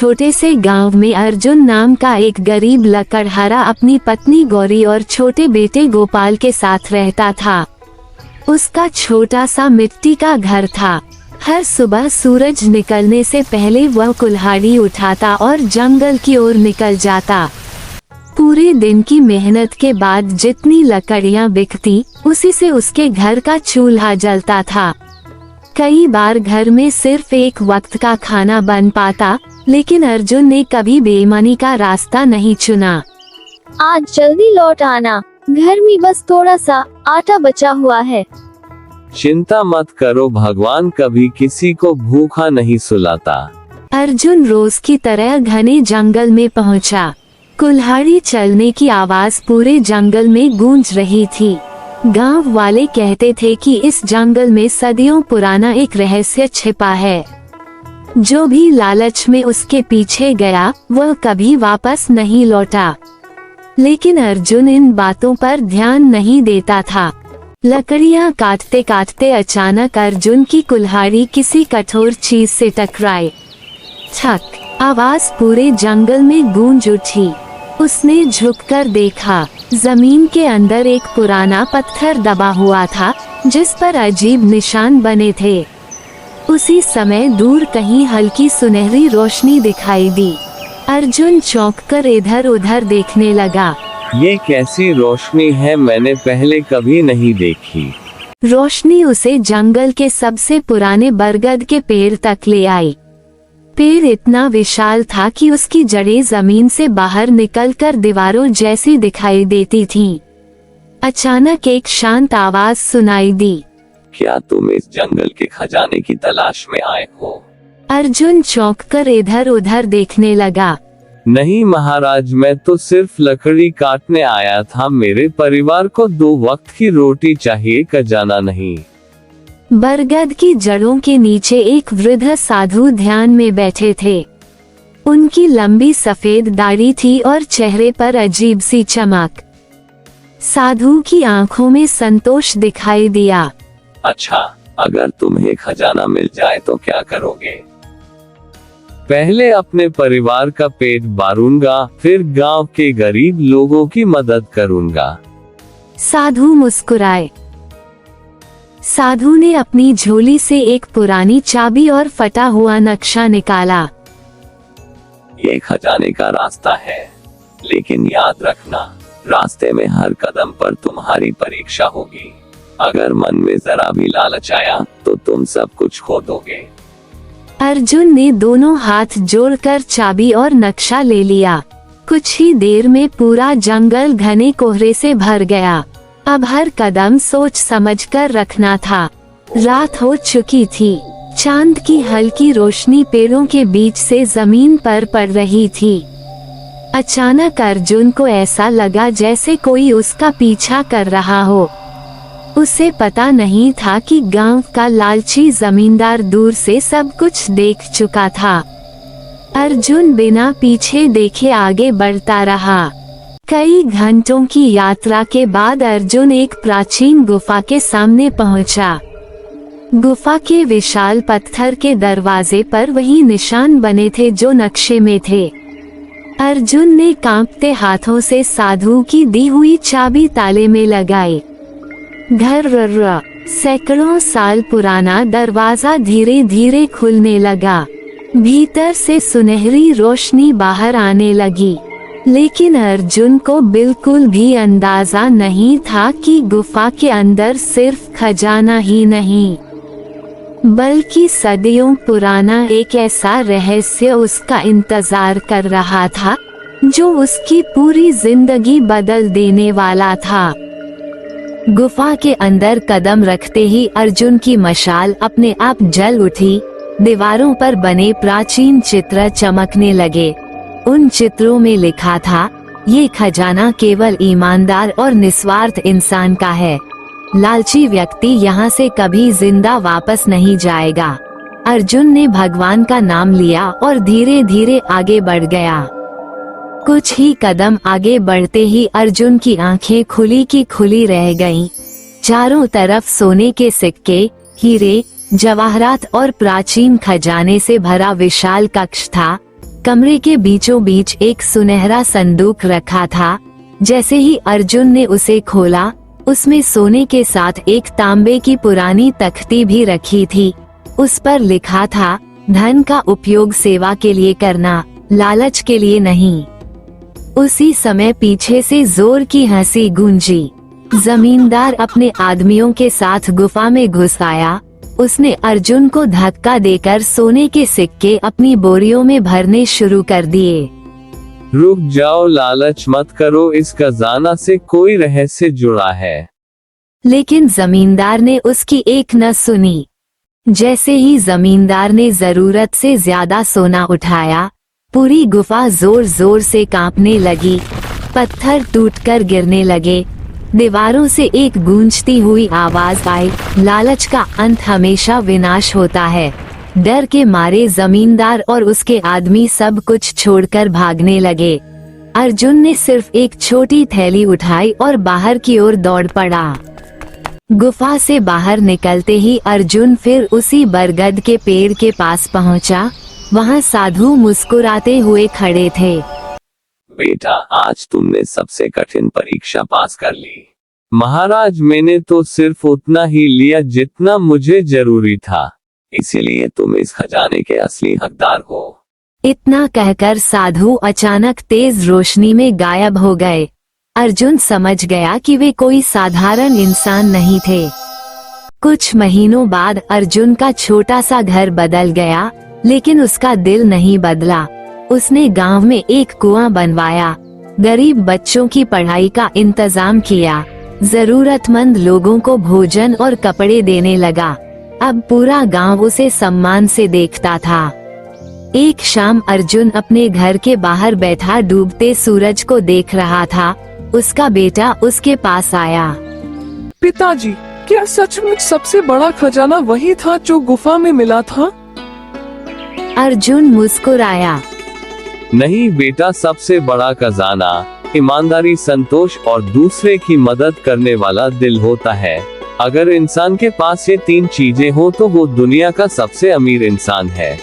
छोटे से गांव में अर्जुन नाम का एक गरीब लकड़हारा अपनी पत्नी गौरी और छोटे बेटे गोपाल के साथ रहता था। उसका छोटा सा मिट्टी का घर था। हर सुबह सूरज निकलने से पहले वह कुल्हाड़ी उठाता और जंगल की ओर निकल जाता। पूरे दिन की मेहनत के बाद जितनी लकड़ियां बिकती, उसी से उसके घर का चूल्हा जलता था। कई बार घर में सिर्फ एक वक्त का खाना बन पाता, लेकिन अर्जुन ने कभी बेईमानी का रास्ता नहीं चुना। आज जल्दी लौट आना, घर में बस थोड़ा सा आटा बचा हुआ है। चिंता मत करो, भगवान कभी किसी को भूखा नहीं सुलाता। अर्जुन रोज की तरह घने जंगल में पहुंचा। कुल्हाड़ी चलने की आवाज पूरे जंगल में गूंज रही थी। गांव वाले कहते थे कि इस जंगल में सदियों पुराना एक रहस्य छिपा है। जो भी लालच में उसके पीछे गया, वह कभी वापस नहीं लौटा। लेकिन अर्जुन इन बातों पर ध्यान नहीं देता था। लकड़ियां काटते काटते अचानक अर्जुन की कुल्हाड़ी किसी कठोर चीज से टकराई। छक, आवाज पूरे जंगल में गूंज उठी। उसने झुककर देखा, जमीन के अंदर एक पुराना पत्थर दबा हुआ था, जिस पर अजीब निशान बने थे। उसी समय दूर कहीं हल्की सुनहरी रोशनी दिखाई दी। अर्जुन चौंककर इधर उधर देखने लगा। ये कैसी रोशनी है, मैंने पहले कभी नहीं देखी। रोशनी उसे जंगल के सबसे पुराने बरगद के पेड़ तक ले आई। पेड़ इतना विशाल था कि उसकी जड़ें जमीन से बाहर निकलकर दीवारों जैसी दिखाई देती थीं। अचानक एक शांत आवाज सुनाई दी। क्या तुम इस जंगल के खजाने की तलाश में आए हो? अर्जुन चौंककर इधर उधर देखने लगा। नहीं महाराज, मैं तो सिर्फ लकड़ी काटने आया था। मेरे परिवार को 2 वक्त की रोटी चाहिए, खजाना नहीं। बरगद की जड़ों के नीचे एक वृद्ध साधु ध्यान में बैठे थे। उनकी लंबी सफेद दाढ़ी थी और चेहरे पर अजीब सी चमक। साधु की आंखों में संतोष दिखाई दिया। अच्छा, अगर तुम्हें खजाना मिल जाए तो क्या करोगे? पहले अपने परिवार का पेट भरूंगा, फिर गांव के गरीब लोगों की मदद करूंगा। साधु मुस्कुराए। साधु ने अपनी झोली से एक पुरानी चाबी और फटा हुआ नक्शा निकाला। ये खजाने का रास्ता है, लेकिन याद रखना, रास्ते में हर कदम पर तुम्हारी परीक्षा होगी। अगर मन में जरा भी लालच आया तो तुम सब कुछ खो दोगे। अर्जुन ने दोनों हाथ जोड़कर चाबी और नक्शा ले लिया। कुछ ही देर में पूरा जंगल घने कोहरे से भर गया। अब हर कदम सोच समझकर रखना था। रात हो चुकी थी। चांद की हल्की रोशनी पेड़ों के बीच से जमीन पर पड़ रही थी। अचानक अर्जुन को ऐसा लगा जैसे कोई उसका पीछा कर रहा हो। उसे पता नहीं था कि गांव का लालची जमींदार दूर से सब कुछ देख चुका था। अर्जुन बिना पीछे देखे आगे बढ़ता रहा। कई घंटों की यात्रा के बाद अर्जुन एक प्राचीन गुफा के सामने पहुंचा। गुफा के विशाल पत्थर के दरवाजे पर वही निशान बने थे जो नक्शे में थे। अर्जुन ने कांपते हाथों से साधु की दी हुई चाबी ताले में लगाई। घर सैकड़ों साल पुराना दरवाजा धीरे धीरे खुलने लगा। भीतर से सुनहरी रोशनी बाहर आने लगी, लेकिन अर्जुन को बिल्कुल भी अंदाजा नहीं था कि गुफा के अंदर सिर्फ खजाना ही नहीं, बल्कि सदियों पुराना एक ऐसा रहस्य उसका इंतजार कर रहा था जो उसकी पूरी जिंदगी बदल देने वाला था। गुफा के अंदर कदम रखते ही अर्जुन की मशाल अपने आप जल उठी। दीवारों पर बने प्राचीन चित्र चमकने लगे। उन चित्रों में लिखा था, ये खजाना केवल ईमानदार और निस्वार्थ इंसान का है। लालची व्यक्ति यहाँ से कभी जिंदा वापस नहीं जाएगा। अर्जुन ने भगवान का नाम लिया और धीरे धीरे आगे बढ़ गया। कुछ ही कदम आगे बढ़ते ही अर्जुन की आंखें खुली की खुली रह गईं। चारों तरफ सोने के सिक्के, हीरे, जवाहरात और प्राचीन खजाने से भरा विशाल कक्ष था। कमरे के बीचों बीच एक सुनहरा संदूक रखा था। जैसे ही अर्जुन ने उसे खोला, उसमें सोने के साथ एक तांबे की पुरानी तख्ती भी रखी थी। उस पर लिखा था, धन का उपयोग सेवा के लिए करना, लालच के लिए नहीं। उसी समय पीछे से जोर की हंसी गूंजी। जमींदार अपने आदमियों के साथ गुफा में घुस आया। उसने अर्जुन को धक्का देकर सोने के सिक्के अपनी बोरियों में भरने शुरू कर दिए। रुक जाओ, लालच मत करो, इस खजाना से कोई रहस्य जुड़ा है। लेकिन जमींदार ने उसकी एक न सुनी। जैसे ही जमींदार ने जरूरत से ज्यादा सोना उठाया, पूरी गुफा जोर जोर से कांपने लगी। पत्थर टूटकर गिरने लगे। दीवारों से एक गूंजती हुई आवाज आई, लालच का अंत हमेशा विनाश होता है। डर के मारे जमींदार और उसके आदमी सब कुछ छोड़कर भागने लगे। अर्जुन ने सिर्फ एक छोटी थैली उठाई और बाहर की ओर दौड़ पड़ा। गुफा से बाहर निकलते ही अर्जुन फिर उसी बरगद के पेड़ के पास पहुंचा। वहां साधु मुस्कुराते हुए खड़े थे। बेटा, आज तुमने सबसे कठिन परीक्षा पास कर ली। महाराज, मैंने तो सिर्फ उतना ही लिया जितना मुझे जरूरी था, इसीलिए तुम इस खजाने के असली हकदार हो। इतना कहकर साधु अचानक तेज रोशनी में गायब हो गए। अर्जुन समझ गया कि वे कोई साधारण इंसान नहीं थे। कुछ महीनों बाद अर्जुन का छोटा सा घर बदल गया, लेकिन उसका दिल नहीं बदला। उसने गांव में एक कुआं बनवाया, गरीब बच्चों की पढ़ाई का इंतजाम किया, जरूरतमंद लोगों को भोजन और कपड़े देने लगा। अब पूरा गांव उसे सम्मान से देखता था। एक शाम अर्जुन अपने घर के बाहर बैठा डूबते सूरज को देख रहा था। उसका बेटा उसके पास आया। पिताजी, क्या सचमुच सबसे बड़ा खजाना वही था जो गुफा में मिला था? अर्जुन मुस्कुराया। नहीं बेटा, सबसे बड़ा खजाना ईमानदारी, संतोष और दूसरे की मदद करने वाला दिल होता है। अगर इंसान के पास ये 3 चीजें हो तो वो दुनिया का सबसे अमीर इंसान है।